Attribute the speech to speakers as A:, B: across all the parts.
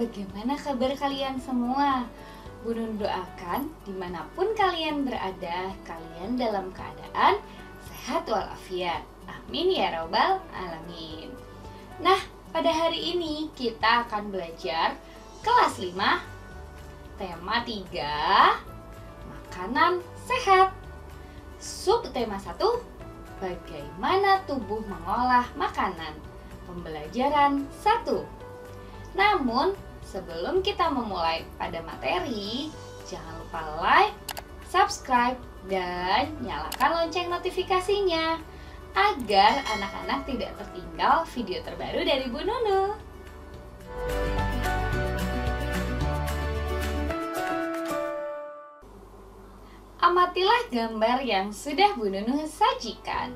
A: bagaimana kabar kalian semua? Bu Nun doakan dimanapun kalian berada, kalian dalam keadaan sehat walafiat. Amin ya robbal alamin. Nah, pada hari ini kita akan belajar kelas 5, tema 3, makanan sehat. Subtema 1, bagaimana tubuh mengolah makanan. Pembelajaran 1. Namun, sebelum kita memulai pada materi, jangan lupa like, subscribe, dan nyalakan lonceng notifikasinya agar anak-anak tidak tertinggal video terbaru dari Bu Nunu. Amatilah gambar yang sudah Bu Nunu sajikan.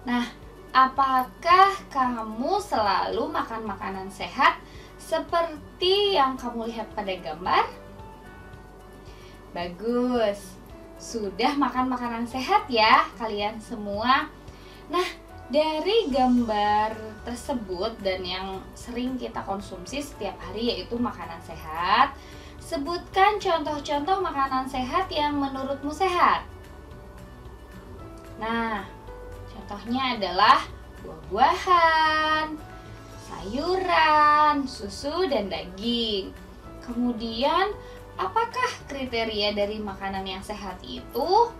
A: Nah, apakah kamu selalu makan makanan sehat seperti yang kamu lihat pada gambar? Bagus, sudah makan makanan sehat ya kalian semua. Nah, dari gambar tersebut dan yang sering kita konsumsi setiap hari yaitu makanan sehat, sebutkan contoh-contoh makanan sehat yang menurutmu sehat. Nah, contohnya adalah buah-buahan, sayuran, susu, dan daging. Kemudian, apakah kriteria dari makanan yang sehat itu?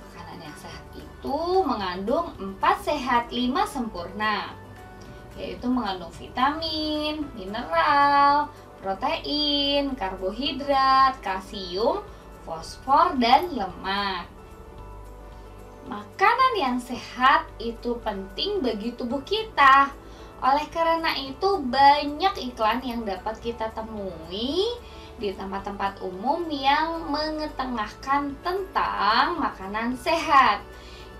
A: Makanan yang sehat itu mengandung 4 sehat 5 sempurna, yaitu mengandung vitamin, mineral, protein, karbohidrat, kalsium, fosfor, dan lemak. Makanan yang sehat itu penting bagi tubuh kita. Oleh karena itu, banyak iklan yang dapat kita temui di tempat-tempat umum yang mengetengahkan tentang makanan sehat.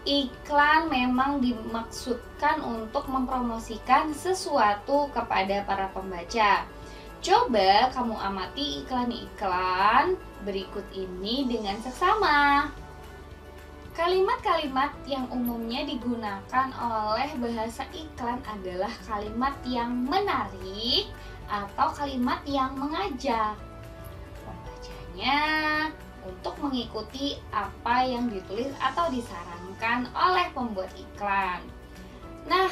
A: Iklan memang dimaksudkan untuk mempromosikan sesuatu kepada para pembaca. Coba kamu amati iklan-iklan berikut ini dengan seksama. Kalimat-kalimat yang umumnya digunakan oleh bahasa iklan adalah kalimat yang menarik atau kalimat yang mengajak pembacanya untuk mengikuti apa yang ditulis atau disarankan oleh pembuat iklan. Nah,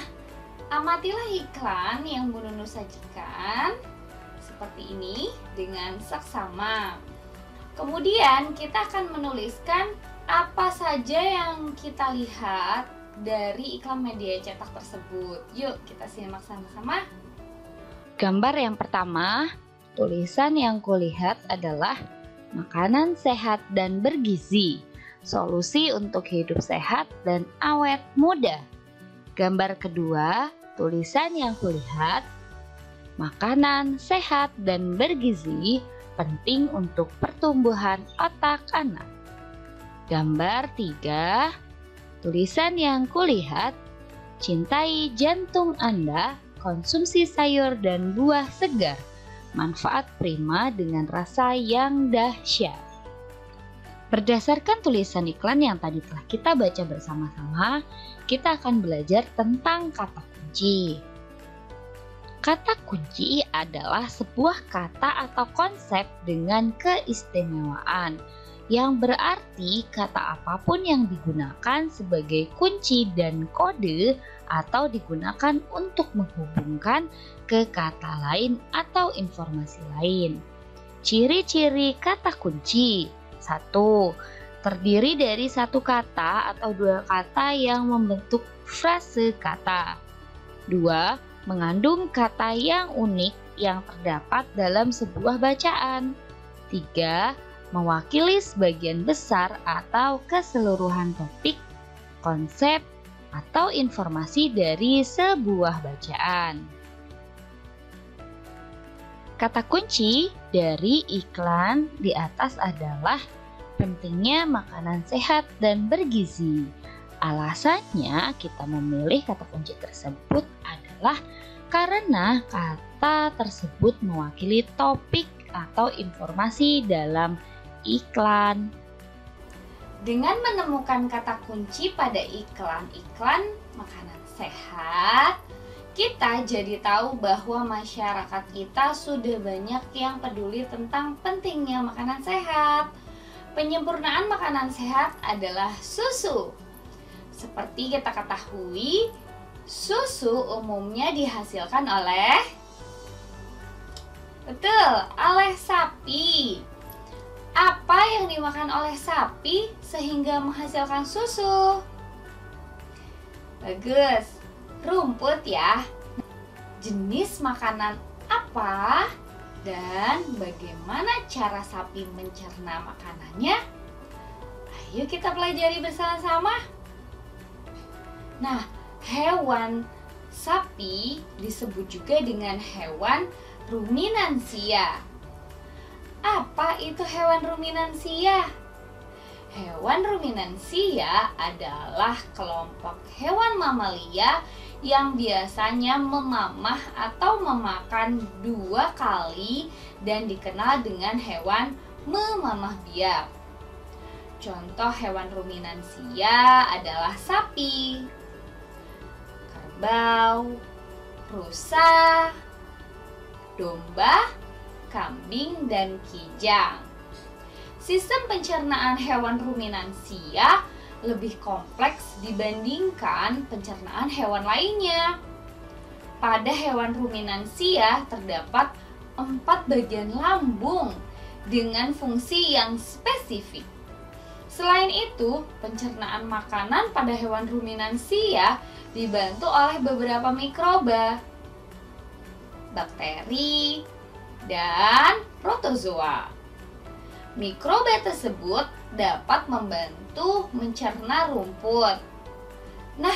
A: amatilah iklan yang Bu Nunu sajikan seperti ini dengan seksama. Kemudian kita akan menuliskan apa saja yang kita lihat dari iklan media cetak tersebut. Yuk kita simak sama-sama.
B: Gambar yang pertama, tulisan yang kulihat adalah makanan sehat dan bergizi, solusi untuk hidup sehat dan awet muda. Gambar kedua, tulisan yang kulihat, makanan sehat dan bergizi penting untuk pertumbuhan otak anak. Gambar 3, tulisan yang kulihat, cintai jantung Anda, konsumsi sayur dan buah segar, manfaat prima dengan rasa yang dahsyat. Berdasarkan tulisan iklan yang tadi telah kita baca bersama-sama, kita akan belajar tentang kata kunci. Kata kunci adalah sebuah kata atau konsep dengan keistimewaan, yang berarti kata apapun yang digunakan sebagai kunci dan kode atau digunakan untuk menghubungkan ke kata lain atau informasi lain. Ciri-ciri kata kunci: 1. Terdiri dari satu kata atau dua kata yang membentuk frase kata. 2. Mengandung kata yang unik yang terdapat dalam sebuah bacaan. 3. Mewakili sebagian besar atau keseluruhan topik, konsep, atau informasi dari sebuah bacaan. Kata kunci dari iklan di atas adalah pentingnya makanan sehat dan bergizi. Alasannya kita memilih kata kunci tersebut adalah karena kata tersebut mewakili topik atau informasi dalam iklan.
A: Dengan menemukan kata kunci pada iklan-iklan makanan sehat, kita jadi tahu bahwa masyarakat kita sudah banyak yang peduli tentang pentingnya makanan sehat. Penyempurnaan makanan sehat adalah susu. Seperti kita ketahui, susu umumnya dihasilkan oleh sapi. Apa yang dimakan oleh sapi sehingga menghasilkan susu? Bagus, rumput ya. Jenis makanan apa dan bagaimana cara sapi mencerna makanannya? Ayo kita pelajari bersama-sama. Nah, hewan sapi disebut juga dengan hewan ruminansia. Apa itu hewan ruminansia? Hewan ruminansia adalah kelompok hewan mamalia yang biasanya memamah atau memakan 2 kali dan dikenal dengan hewan memamah biak. Contoh hewan ruminansia adalah sapi, kerbau, rusa, domba, kambing, dan kijang. Sistem pencernaan hewan ruminansia lebih kompleks dibandingkan pencernaan hewan lainnya. Pada hewan ruminansia terdapat 4 bagian lambung dengan fungsi yang spesifik. Selain itu, pencernaan makanan pada hewan ruminansia dibantu oleh beberapa mikroba, bakteri, dan protozoa. Mikroba tersebut dapat membantu mencerna rumput. Nah,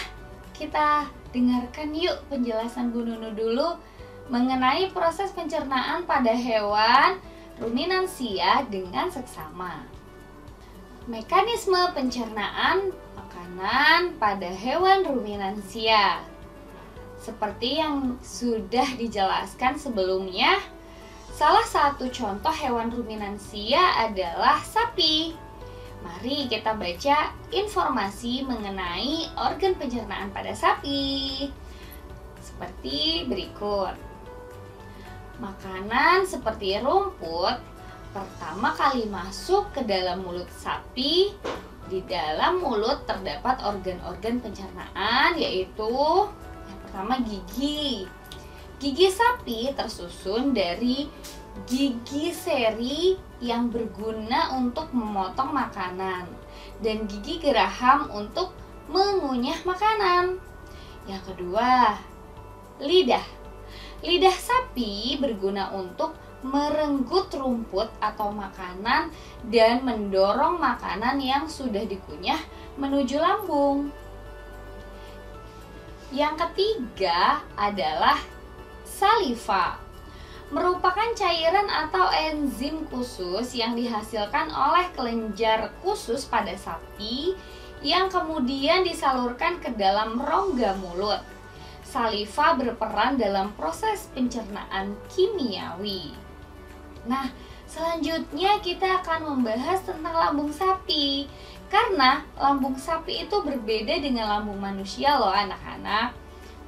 A: kita dengarkan yuk penjelasan Bu Nunu dulu mengenai proses pencernaan pada hewan ruminansia dengan seksama. Mekanisme pencernaan makanan pada hewan ruminansia. Seperti yang sudah dijelaskan sebelumnya, salah satu contoh hewan ruminansia adalah sapi. Mari kita baca informasi mengenai organ pencernaan pada sapi. Seperti berikut. Makanan seperti rumput pertama kali masuk ke dalam mulut sapi. Di dalam mulut terdapat organ-organ pencernaan, yaitu yang pertama gigi. Gigi sapi tersusun dari gigi seri yang berguna untuk memotong makanan dan gigi geraham untuk mengunyah makanan. Yang kedua, lidah. Lidah sapi berguna untuk merenggut rumput atau makanan dan mendorong makanan yang sudah dikunyah menuju lambung. Yang ketiga adalah saliva, merupakan cairan atau enzim khusus yang dihasilkan oleh kelenjar khusus pada sapi yang kemudian disalurkan ke dalam rongga mulut. Saliva berperan dalam proses pencernaan kimiawi. Nah, selanjutnya kita akan membahas tentang lambung sapi. Karena lambung sapi itu berbeda dengan lambung manusia loh anak-anak.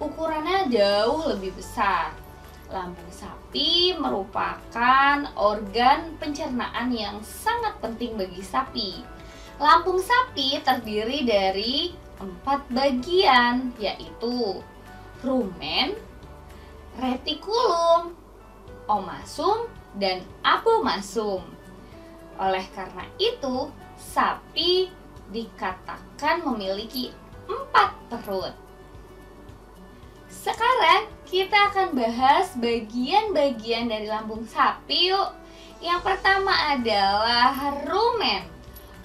A: Ukurannya jauh lebih besar. Lambung sapi merupakan organ pencernaan yang sangat penting bagi sapi. Lambung sapi terdiri dari 4 bagian, yaitu rumen, retikulum, omasum, dan abomasum. Oleh karena itu, sapi dikatakan memiliki 4 perut. Sekarang kita akan bahas bagian-bagian dari lambung sapi yuk. Yang pertama adalah rumen.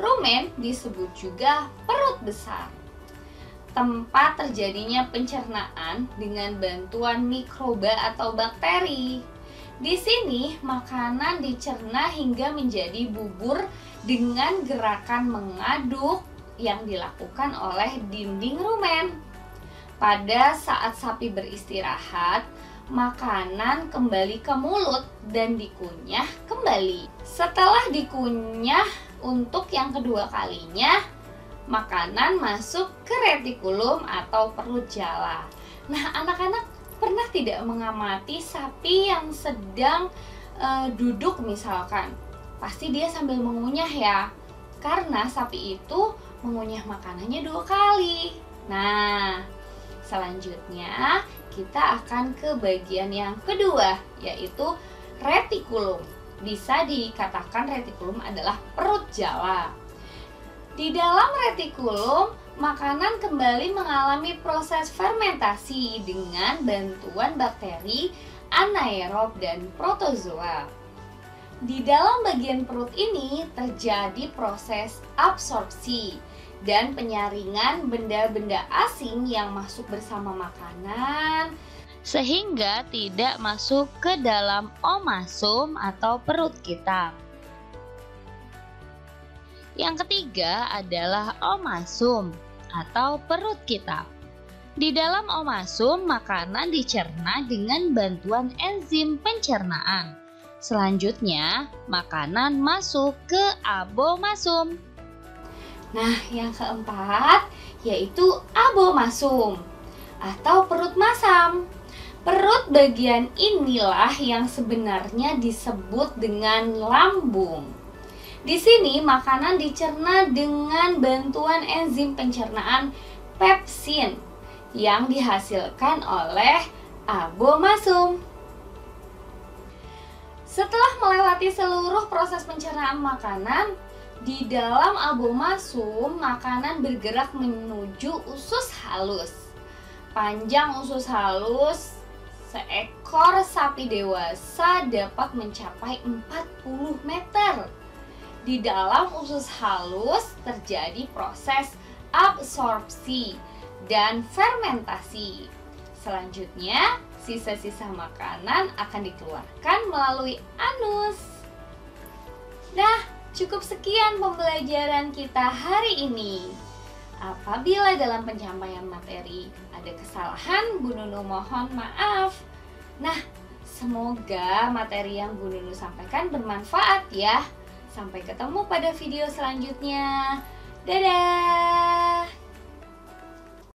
A: Rumen disebut juga perut besar, tempat terjadinya pencernaan dengan bantuan mikroba atau bakteri. Di sini makanan dicerna hingga menjadi bubur dengan gerakan mengaduk yang dilakukan oleh dinding rumen. Pada saat sapi beristirahat, makanan kembali ke mulut dan dikunyah kembali. Setelah dikunyah untuk yang kedua kalinya, makanan masuk ke retikulum atau perut jala. Nah, anak-anak pernah tidak mengamati sapi yang sedang duduk misalkan? Pasti dia sambil mengunyah ya, karena sapi itu mengunyah makanannya 2 kali. Nah, selanjutnya kita akan ke bagian yang kedua, yaitu retikulum. Bisa dikatakan retikulum adalah perut jala. Di dalam retikulum, makanan kembali mengalami proses fermentasi dengan bantuan bakteri, anaerob, dan protozoa. Di dalam bagian perut ini terjadi proses absorpsi dan penyaringan benda-benda asing yang masuk bersama makanan
B: sehingga tidak masuk ke dalam omasum atau perut kita. Yang ketiga adalah omasum atau perut kita. Di dalam omasum, makanan dicerna dengan bantuan enzim pencernaan. Selanjutnya, makanan masuk ke abomasum.
A: Nah, yang keempat yaitu abomasum atau perut masam. Perut bagian inilah yang sebenarnya disebut dengan lambung. Di sini makanan dicerna dengan bantuan enzim pencernaan pepsin yang dihasilkan oleh abomasum. Setelah melewati seluruh proses pencernaan makanan, di dalam abomasum makanan bergerak menuju usus halus. Panjang usus halus seekor sapi dewasa dapat mencapai 40 meter. Di dalam usus halus terjadi proses absorpsi dan fermentasi. Selanjutnya, sisa-sisa makanan akan dikeluarkan melalui anus. Nah, cukup sekian pembelajaran kita hari ini. Apabila dalam penyampaian materi ada kesalahan, Bu Nunu mohon maaf. Nah, semoga materi yang Bu Nunu sampaikan bermanfaat ya. Sampai ketemu pada video selanjutnya. Dadah!